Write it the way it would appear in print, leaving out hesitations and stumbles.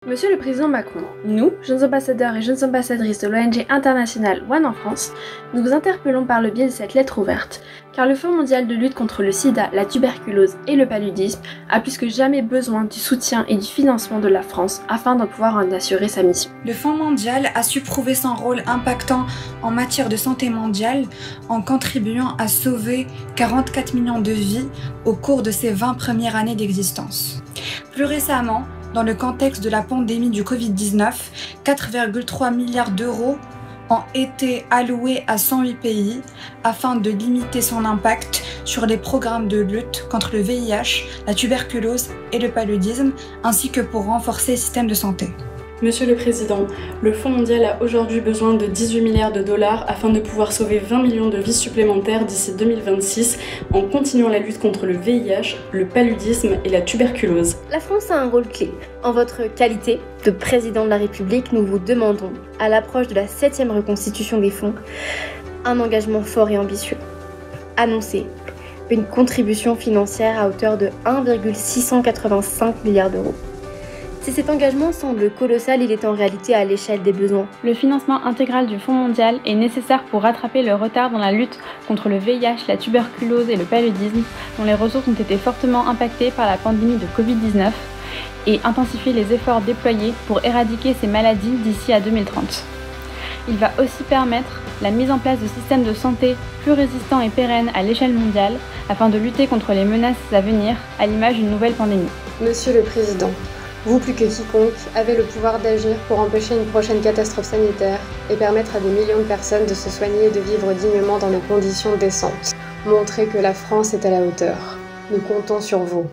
Monsieur le Président Macron, nous, jeunes ambassadeurs et jeunes ambassadrices de l'ONG internationale One en France, nous vous interpellons par le biais de cette lettre ouverte, car le Fonds mondial de lutte contre le sida, la tuberculose et le paludisme a plus que jamais besoin du soutien et du financement de la France afin de pouvoir en assurer sa mission. Le Fonds mondial a su prouver son rôle impactant en matière de santé mondiale en contribuant à sauver 44 millions de vies au cours de ses 20 premières années d'existence. Plus récemment, dans le contexte de la pandémie du Covid-19, 4,3 milliards d'euros ont été alloués à 108 pays afin de limiter son impact sur les programmes de lutte contre le VIH, la tuberculose et le paludisme, ainsi que pour renforcer les systèmes de santé. Monsieur le Président, le Fonds mondial a aujourd'hui besoin de 18 milliards de dollars afin de pouvoir sauver 20 millions de vies supplémentaires d'ici 2026 en continuant la lutte contre le VIH, le paludisme et la tuberculose. La France a un rôle clé. En votre qualité de Président de la République, nous vous demandons, à l'approche de la 7e reconstitution des fonds, un engagement fort et ambitieux. Annoncer une contribution financière à hauteur de 1,685 milliards d'euros. Si cet engagement semble colossal, il est en réalité à l'échelle des besoins. Le financement intégral du Fonds mondial est nécessaire pour rattraper le retard dans la lutte contre le VIH, la tuberculose et le paludisme, dont les ressources ont été fortement impactées par la pandémie de Covid-19, et intensifier les efforts déployés pour éradiquer ces maladies d'ici à 2030. Il va aussi permettre la mise en place de systèmes de santé plus résistants et pérennes à l'échelle mondiale afin de lutter contre les menaces à venir, à l'image d'une nouvelle pandémie. Monsieur le Président, vous plus que quiconque avez le pouvoir d'agir pour empêcher une prochaine catastrophe sanitaire et permettre à des millions de personnes de se soigner et de vivre dignement dans des conditions décentes. Montrez que la France est à la hauteur. Nous comptons sur vous.